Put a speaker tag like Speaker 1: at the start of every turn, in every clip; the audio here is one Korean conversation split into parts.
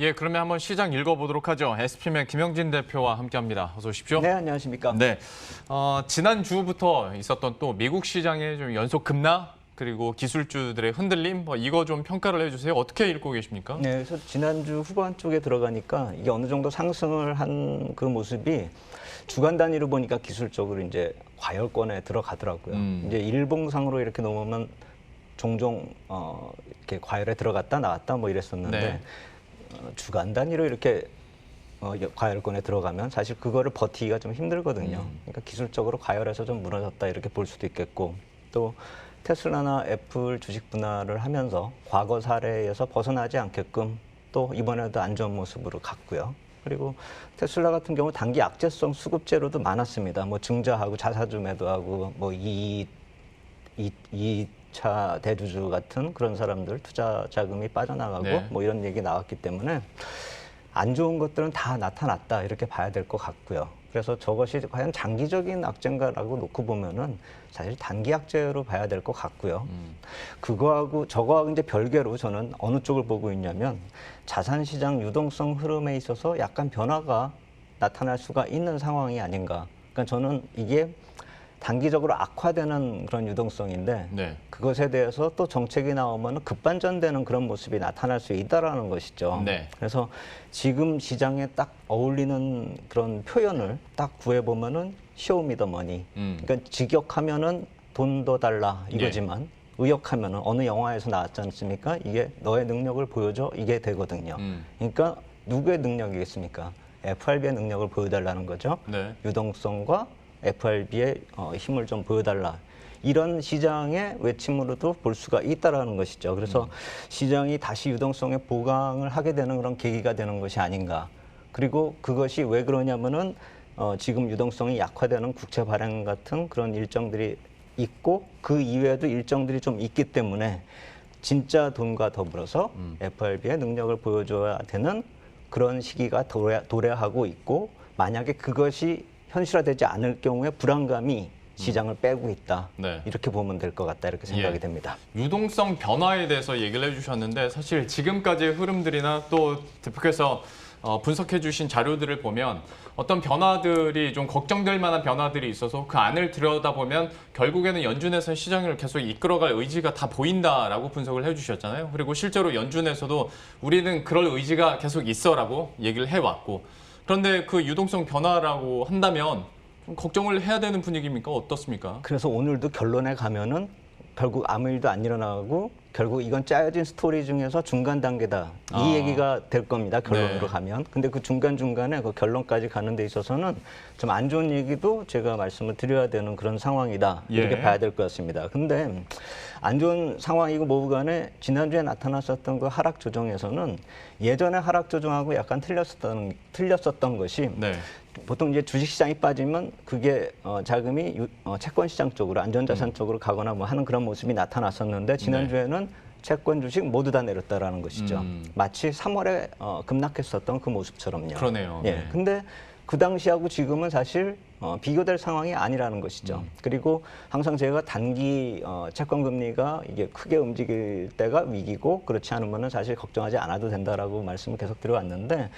Speaker 1: 예, 그러면 한번 시장 읽어보도록 하죠. SP맨 김영진 대표와 함께합니다. 어서 오십시오.
Speaker 2: 네, 안녕하십니까.
Speaker 1: 네, 지난주부터 있었던 또 미국 시장의 좀 연속 급락 그리고 기술주들의 흔들림 이거 좀 평가를 해주세요. 어떻게 읽고 계십니까?
Speaker 2: 네, 그래서 지난주 후반 쪽에 들어가니까 이게 어느 정도 상승을 한 그 모습이 주간 단위로 보니까 기술적으로 이제 과열권에 들어가더라고요. 이제 일봉상으로 이렇게 놓으면 종종 이렇게 과열에 들어갔다 나왔다 뭐 이랬었는데
Speaker 1: 네.
Speaker 2: 주간 단위로 이렇게 과열권에 들어가면 사실 그거를 버티기가 좀 힘들거든요. 그러니까 기술적으로 과열해서 좀 무너졌다 이렇게 볼 수도 있겠고 또 테슬라나 애플 주식 분할을 하면서 과거 사례에서 벗어나지 않게끔 또 이번에도 안 좋은 모습으로 갔고요. 그리고 테슬라 같은 경우 단기 악재성 수급제로도 많았습니다. 뭐 증자하고 자사주 매도하고 뭐 2차 대주주 같은 그런 사람들 투자 자금이 빠져나가고
Speaker 1: 네.
Speaker 2: 뭐 이런 얘기 나왔기 때문에 안 좋은 것들은 다 나타났다 이렇게 봐야 될 것 같고요. 그래서 저것이 과연 장기적인 악재인가라고 놓고 보면은 사실 단기 악재로 봐야 될 것 같고요. 저거하고 이제 별개로 저는 어느 쪽을 보고 있냐면 자산시장 유동성 흐름에 있어서 약간 변화가 나타날 수가 있는 상황이 아닌가. 그러니까 저는 이게 단기적으로 악화되는 그런 유동성인데
Speaker 1: 네.
Speaker 2: 그것에 대해서 또 정책이 나오면 급반전되는 그런 모습이 나타날 수 있다라는 것이죠.
Speaker 1: 네.
Speaker 2: 그래서 지금 시장에 딱 어울리는 그런 표현을 딱 구해보면은 쇼미더머니. 그러니까 직역하면은 돈 더 달라 이거지만 의역하면은 어느 영화에서 나왔지 않습니까? 이게 너의 능력을 보여줘 이게 되거든요. 그러니까 누구의 능력이겠습니까? FRB의 능력을 보여달라는 거죠.
Speaker 1: 네.
Speaker 2: 유동성과 FRB의 힘을 좀 보여달라. 이런 시장의 외침으로도 볼 수가 있다라는 것이죠. 그래서 시장이 다시 유동성에 보강을 하게 되는 그런 계기가 되는 것이 아닌가. 그리고 그것이 왜 그러냐면은 지금 유동성이 약화되는 국채 발행 같은 그런 일정들이 있고 그 이외에도 일정들이 좀 있기 때문에 진짜 돈과 더불어서 FRB의 능력을 보여줘야 되는 그런 시기가 도래하고 있고 만약에 그것이 현실화되지 않을 경우에 불안감이 시장을 빼고 있다.
Speaker 1: 네.
Speaker 2: 이렇게 보면 될 것 같다. 이렇게 생각이 됩니다.
Speaker 1: 유동성 변화에 대해서 얘기를 해주셨는데 사실 지금까지의 흐름들이나 또 대표께서 분석해 주신 자료들을 보면 어떤 변화들이 좀 걱정될 만한 변화들이 있어서 그 안을 들여다보면 결국에는 연준에서 시장을 계속 이끌어갈 의지가 다 보인다라고 분석을 해주셨잖아요. 그리고 실제로 연준에서도 우리는 그럴 의지가 계속 있어라고 얘기를 해왔고 그런데 그 유동성 변화라고 한다면 좀 걱정을 해야 되는 분위기입니까? 어떻습니까?
Speaker 2: 그래서 오늘도 결론에 가면은 결국 아무 일도 안 일어나고 결국 이건 짜여진 스토리 중에서 중간 단계다. 이 얘기가 될 겁니다. 결론으로
Speaker 1: 네.
Speaker 2: 가면. 근데 그 중간중간에 그 결론까지 가는 데 있어서는 좀 안 좋은 얘기도 제가 말씀을 드려야 되는 그런 상황이다. 이렇게
Speaker 1: 예.
Speaker 2: 봐야 될 것 같습니다. 근데 안 좋은 상황이고 뭐고 간에 지난주에 나타났었던 그 하락 조정에서는 예전에 하락 조정하고 약간 틀렸었던 것이
Speaker 1: 네.
Speaker 2: 보통 이제 주식시장이 빠지면 그게 자금이 채권시장 쪽으로 안전자산 쪽으로 가거나 뭐 하는 그런 모습이 나타났었는데 지난주에는 채권 주식 모두 다 내렸다라는 것이죠. 마치 3월에 급락했었던 그 모습처럼요.
Speaker 1: 그러네요.
Speaker 2: 예.
Speaker 1: 네.
Speaker 2: 근데 그 당시하고 지금은 사실 비교될 상황이 아니라는 것이죠. 그리고 항상 제가 단기 채권 금리가 이게 크게 움직일 때가 위기고 그렇지 않으면은 사실 걱정하지 않아도 된다라고 말씀을 계속 드려왔는데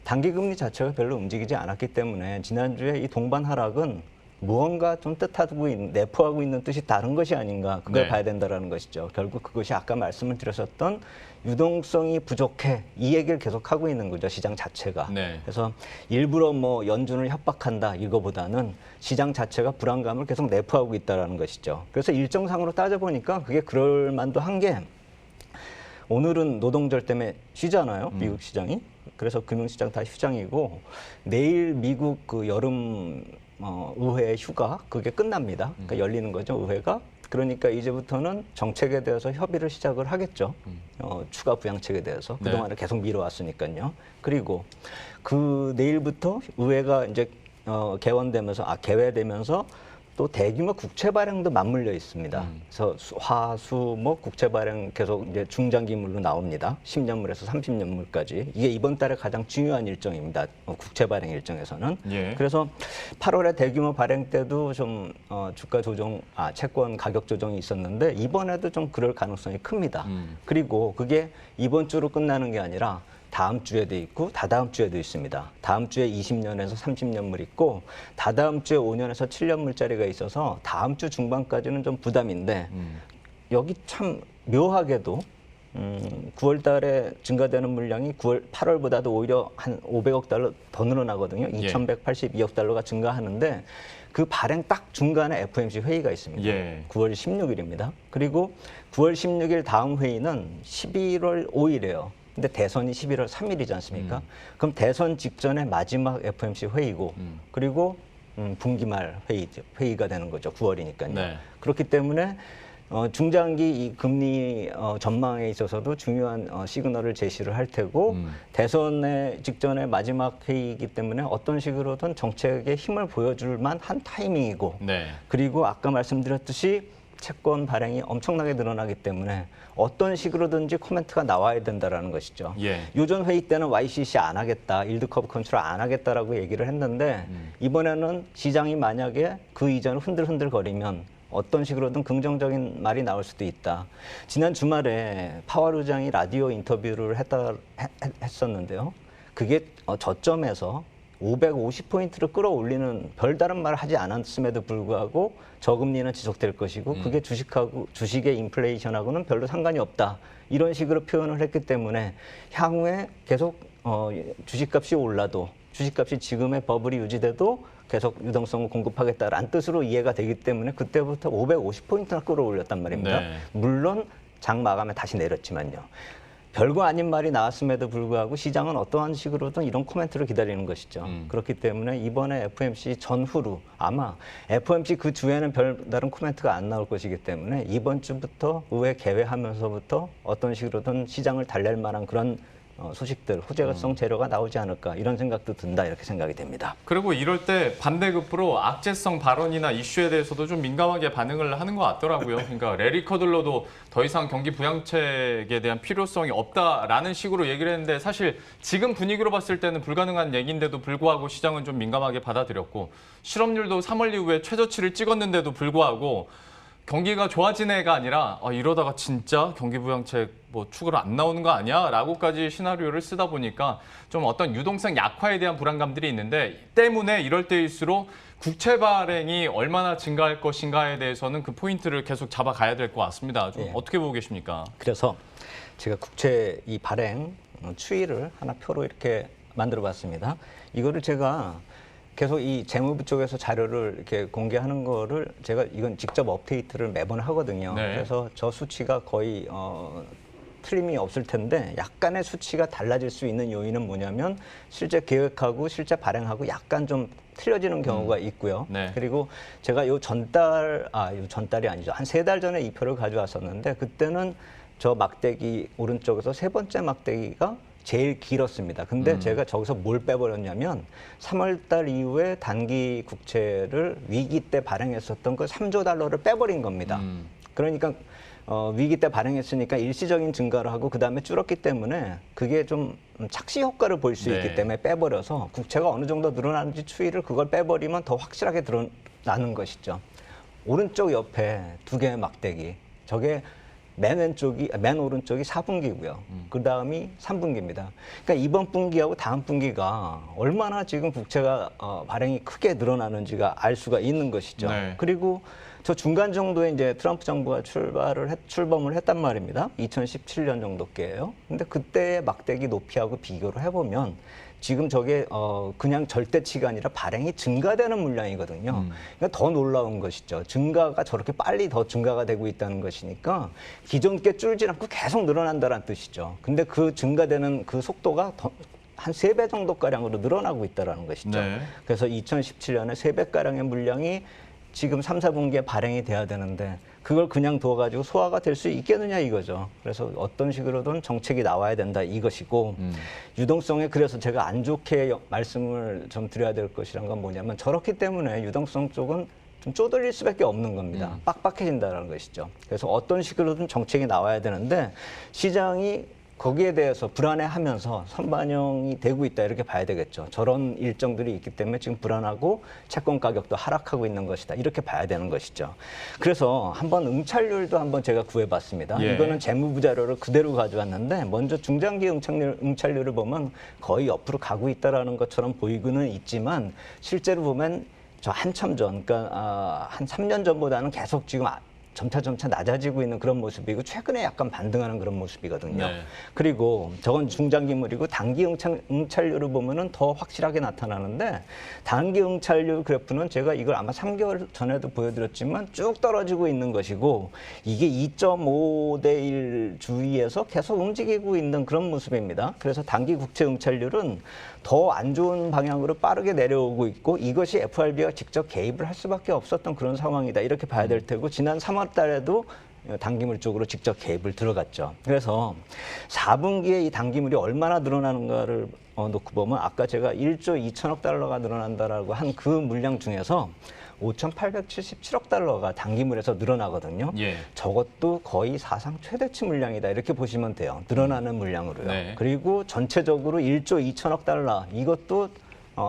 Speaker 2: 단기 금리 자체가 별로 움직이지 않았기 때문에 지난주에 이 동반 하락은 무언가 좀 내포하고 있는 뜻이 다른 것이 아닌가 그걸
Speaker 1: 네.
Speaker 2: 봐야 된다라는 것이죠. 결국 그것이 아까 말씀을 드렸었던 유동성이 부족해 이 얘기를 계속 하고 있는 거죠. 시장 자체가.
Speaker 1: 네.
Speaker 2: 그래서 일부러 뭐 연준을 협박한다 이거보다는 시장 자체가 불안감을 계속 내포하고 있다라는 것이죠. 그래서 일정상으로 따져보니까 그게 그럴 만도 한 게 오늘은 노동절 때문에 쉬잖아요. 미국 시장이. 그래서 금융시장 다 휴장이고 내일 미국 그 여름 의회 휴가 그게 끝납니다. 그러니까 열리는 거죠, 의회가. 그러니까 이제부터는 정책에 대해서 협의를 시작을 하겠죠. 추가 부양책에 대해서.
Speaker 1: 네.
Speaker 2: 그동안에 계속 미뤄왔으니까요. 그리고 그 내일부터 의회가 이제 개회되면서 또 대규모 국채 발행도 맞물려 있습니다. 그래서 화수목 국채 발행 계속 이제 중장기물로 나옵니다. 10년물에서 30년물까지. 이게 이번 달에 가장 중요한 일정입니다. 국채 발행 일정에서는.
Speaker 1: 예.
Speaker 2: 그래서 8월에 대규모 발행 때도 좀 주가 조정, 채권 가격 조정이 있었는데 이번에도 좀 그럴 가능성이 큽니다. 그리고 그게 이번 주로 끝나는 게 아니라 다음 주에도 있고 다다음 주에도 있습니다. 다음 주에 20년에서 30년물 있고 다다음 주에 5년에서 7년물짜리가 있어서 다음 주 중반까지는 좀 부담인데 여기 참 묘하게도 9월 달에 증가되는 물량이 8월보다도 오히려 한 500억 달러 더 늘어나거든요. 2,182억 달러가 증가하는데 그 발행 딱 중간에 FOMC 회의가 있습니다. 9월 16일입니다. 그리고 9월 16일 다음 회의는 11월 5일이에요. 근데 대선이 11월 3일이지 않습니까? 그럼 대선 직전에 마지막 FOMC 회의고 그리고 분기말 회의가 되는 거죠. 9월이니까요.
Speaker 1: 네.
Speaker 2: 그렇기 때문에 중장기 이 금리 전망에 있어서도 중요한 시그널을 제시를 할 테고 대선의 직전에 마지막 회의이기 때문에 어떤 식으로든 정책에 힘을 보여줄 만한 타이밍이고
Speaker 1: 네.
Speaker 2: 그리고 아까 말씀드렸듯이 채권 발행이 엄청나게 늘어나기 때문에 어떤 식으로든지 코멘트가 나와야 된다라는 것이죠. 요전 회의 때는 YCC 안 하겠다, 일드 커브 컨트롤 안 하겠다라고 얘기를 했는데 이번에는 시장이 만약에 그 이전을 흔들흔들거리면 어떤 식으로든 긍정적인 말이 나올 수도 있다. 지난 주말에 파월 의장이 라디오 인터뷰를 했었는데요. 그게 저점에서 550포인트를 끌어올리는 별다른 말을 하지 않았음에도 불구하고 저금리는 지속될 것이고 그게 주식의 인플레이션하고는 별로 상관이 없다. 이런 식으로 표현을 했기 때문에 향후에 계속 주식값이 올라도 주식값이 지금의 버블이 유지돼도 계속 유동성을 공급하겠다라는 뜻으로 이해가 되기 때문에 그때부터 550포인트나 끌어올렸단 말입니다.
Speaker 1: 네.
Speaker 2: 물론 장 마감에 다시 내렸지만요. 별거 아닌 말이 나왔음에도 불구하고 시장은 어떠한 식으로든 이런 코멘트를 기다리는 것이죠. 그렇기 때문에 이번에 FOMC 전후로 아마 FOMC 그 주에는 별다른 코멘트가 안 나올 것이기 때문에 이번 주부터 의회 개회하면서부터 어떤 식으로든 시장을 달랠 만한 그런 소식들, 호재성 재료가 나오지 않을까 이런 생각도 든다 이렇게 생각이 됩니다.
Speaker 1: 그리고 이럴 때 반대급부로 악재성 발언이나 이슈에 대해서도 좀 민감하게 반응을 하는 것 같더라고요. 그러니까 레리 커들러도 더 이상 경기 부양책에 대한 필요성이 없다라는 식으로 얘기를 했는데 사실 지금 분위기로 봤을 때는 불가능한 얘기인데도 불구하고 시장은 좀 민감하게 받아들였고 실업률도 3월 이후에 최저치를 찍었는데도 불구하고 경기가 좋아진 애가 아니라 이러다가 진짜 경기 부양책 뭐 축으로 안 나오는 거 아니야? 라고까지 시나리오를 쓰다 보니까 좀 어떤 유동성 약화에 대한 불안감들이 있는데 때문에 이럴 때일수록 국채 발행이 얼마나 증가할 것인가에 대해서는 그 포인트를 계속 잡아가야 될 것 같습니다. 좀 어떻게 보고 계십니까?
Speaker 2: 그래서 제가 국채 이 발행 추이를 하나 표로 이렇게 만들어 봤습니다. 이거를 제가 계속 이 재무부 쪽에서 자료를 이렇게 공개하는 거를 제가 이건 직접 업데이트를 매번 하거든요.
Speaker 1: 네.
Speaker 2: 그래서 저 수치가 거의 틀림이 없을 텐데 약간의 수치가 달라질 수 있는 요인은 뭐냐면 실제 계획하고 실제 발행하고 약간 좀 틀려지는 경우가 있고요.
Speaker 1: 네.
Speaker 2: 그리고 제가 요 전달이 아니죠. 한 3달 전에 이 표를 가져왔었는데 그때는 저 막대기 오른쪽에서 세 번째 막대기가 제일 길었습니다. 근데 제가 저기서 뭘 빼버렸냐면 3월 달 이후에 단기 국채를 위기 때 발행했었던 그 3조 달러를 빼버린 겁니다. 그러니까 위기 때 발행했으니까 일시적인 증가를 하고 그다음에 줄었기 때문에 그게 좀 착시 효과를 볼 수 있기 때문에 빼버려서 국채가 어느 정도 늘어나는지 추이를 그걸 빼버리면 더 확실하게 드러나는 것이죠. 오른쪽 옆에 두 개의 막대기, 저게 맨 오른쪽이 4분기고요. 그 다음이 3분기입니다. 그러니까 이번 분기하고 다음 분기가 얼마나 지금 국채가 발행이 크게 늘어나는지가 알 수가 있는 것이죠.
Speaker 1: 네.
Speaker 2: 그리고 저 중간 정도에 이제 트럼프 정부가 출범을 했단 말입니다. 2017년 정도께예요. 근데 그때의 막대기 높이하고 비교를 해보면 지금 저게 그냥 절대치가 아니라 발행이 증가되는 물량이거든요. 그러니까 더 놀라운 것이죠. 증가가 저렇게 빨리 더 증가가 되고 있다는 것이니까 기존 게 줄지 않고 계속 늘어난다는 뜻이죠. 근데 그 증가되는 그 속도가 한 3배 정도가량으로 늘어나고 있다는 것이죠.
Speaker 1: 네.
Speaker 2: 그래서 2017년에 3배가량의 물량이 지금 3, 4분기에 발행이 돼야 되는데 그걸 그냥 둬가지고 소화가 될 수 있겠느냐 이거죠. 그래서 어떤 식으로든 정책이 나와야 된다 이것이고 유동성에 그래서 제가 안 좋게 말씀을 좀 드려야 될 것이란 건 뭐냐면 저렇기 때문에 유동성 쪽은 좀 쪼들릴 수밖에 없는 겁니다. 빡빡해진다는 것이죠. 그래서 어떤 식으로든 정책이 나와야 되는데 시장이 거기에 대해서 불안해하면서 선반영이 되고 있다 이렇게 봐야 되겠죠. 저런 일정들이 있기 때문에 지금 불안하고 채권 가격도 하락하고 있는 것이다 이렇게 봐야 되는 것이죠. 그래서 한번 응찰률도 한번 제가 구해봤습니다.
Speaker 1: 예.
Speaker 2: 이거는 재무부 자료를 그대로 가져왔는데 먼저 중장기 응찰률을 보면 거의 옆으로 가고 있다라는 것처럼 보이고는 있지만 실제로 보면 저 한참 전, 그러니까 한 3년 전보다는 계속 지금 점차 낮아지고 있는 그런 모습이고 최근에 약간 반등하는 그런 모습이거든요.
Speaker 1: 네.
Speaker 2: 그리고 저건 중장기물이고 단기 응찰률을 보면은 더 확실하게 나타나는데 단기 응찰률 그래프는 제가 이걸 아마 3개월 전에도 보여드렸지만 쭉 떨어지고 있는 것이고 이게 2.5대 1 주위에서 계속 움직이고 있는 그런 모습입니다. 그래서 단기 국채 응찰률은 더 안 좋은 방향으로 빠르게 내려오고 있고 이것이 FRB가 직접 개입을 할 수밖에 없었던 그런 상황이다 이렇게 봐야 될 테고 지난 3월 달에도 단기물 쪽으로 직접 개입을 들어갔죠. 그래서 4분기에 이 단기물이 얼마나 늘어나는가를 놓고 보면 아까 제가 1조 2천억 달러가 늘어난다라고 한 그 물량 중에서 5,877억 달러가 단기물에서 늘어나거든요.
Speaker 1: 예.
Speaker 2: 저것도 거의 사상 최대치 물량이다 이렇게 보시면 돼요. 늘어나는 물량으로요.
Speaker 1: 네.
Speaker 2: 그리고 전체적으로 1조 2천억 달러 이것도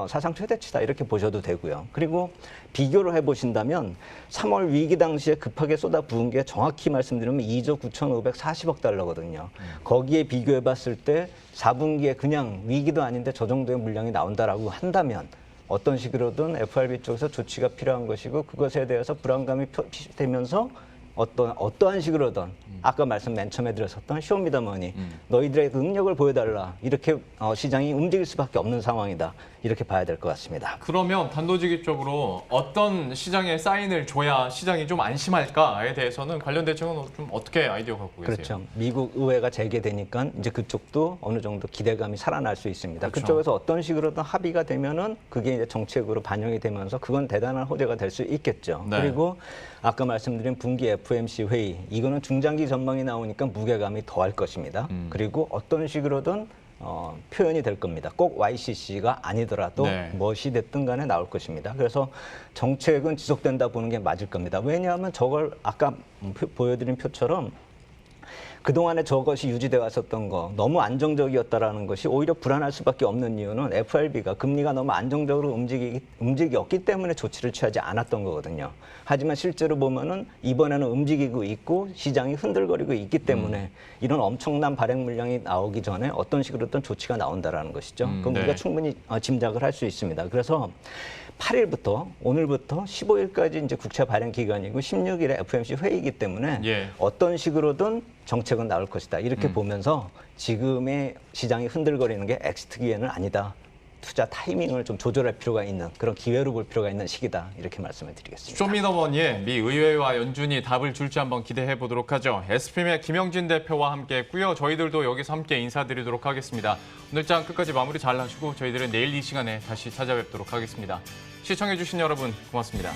Speaker 2: 사상 최대치다 이렇게 보셔도 되고요. 그리고 비교를 해보신다면 3월 위기 당시에 급하게 쏟아부은 게 정확히 말씀드리면 2조 9,540억 달러거든요. 거기에 비교해봤을 때 4분기에 그냥 위기도 아닌데 저 정도의 물량이 나온다라고 한다면 어떤 식으로든 FRB 쪽에서 조치가 필요한 것이고 그것에 대해서 불안감이 표시되면서 어떠한 식으로든 아까 말씀 맨 처음에 드렸었던 쇼미더머니 너희들의 그 능력을 보여달라 이렇게 시장이 움직일 수밖에 없는 상황이다 이렇게 봐야 될 것 같습니다.
Speaker 1: 그러면 단도직입적으로 어떤 시장에 사인을 줘야 시장이 좀 안심할까에 대해서는 관련 대책은 좀 어떻게 아이디어 갖고 계세요?
Speaker 2: 그렇죠. 미국 의회가 재개되니까 이제 그쪽도 어느 정도 기대감이 살아날 수 있습니다.
Speaker 1: 그렇죠.
Speaker 2: 그쪽에서 어떤 식으로든 합의가 되면은 그게 이제 정책으로 반영이 되면서 그건 대단한 호재가 될 수 있겠죠.
Speaker 1: 네.
Speaker 2: 그리고 아까 말씀드린 분기 FOMC 회의 이거는 중장기 전망이 나오니까 무게감이 더할 것입니다. 그리고 어떤 식으로든 표현이 될 겁니다. 꼭 YCC가 아니더라도
Speaker 1: 네.
Speaker 2: 무엇이 됐든 간에 나올 것입니다. 그래서 정책은 지속된다 보는 게 맞을 겁니다. 왜냐하면 저걸 아까 보여드린 표처럼 그동안에 저것이 유지돼 왔었던 거 너무 안정적이었다라는 것이 오히려 불안할 수밖에 없는 이유는 FRB가 금리가 너무 안정적으로 움직였기 때문에 조치를 취하지 않았던 거거든요. 하지만 실제로 보면은 이번에는 움직이고 있고 시장이 흔들거리고 있기 때문에 이런 엄청난 발행 물량이 나오기 전에 어떤 식으로든 조치가 나온다라는 것이죠. 그럼
Speaker 1: 네.
Speaker 2: 우리가 충분히 짐작을 할 수 있습니다. 그래서 8일부터 오늘부터 15일까지 이제 국채 발행 기간이고 16일에 FOMC 회의이기 때문에
Speaker 1: 예.
Speaker 2: 어떤 식으로든 정책은 나올 것이다. 이렇게 보면서 지금의 시장이 흔들거리는 게 엑시트기에는 아니다. 투자 타이밍을 좀 조절할 필요가 있는 그런 기회로 볼 필요가 있는 시기다. 이렇게 말씀을 드리겠습니다.
Speaker 1: 쇼미더머니의 미 의회와 연준이 답을 줄지 한번 기대해 보도록 하죠. SPM의 김영진 대표와 함께했고요. 저희들도 여기서 함께 인사드리도록 하겠습니다. 오늘 장 끝까지 마무리 잘 하시고 저희들은 내일 이 시간에 다시 찾아뵙도록 하겠습니다. 시청해주신 여러분 고맙습니다.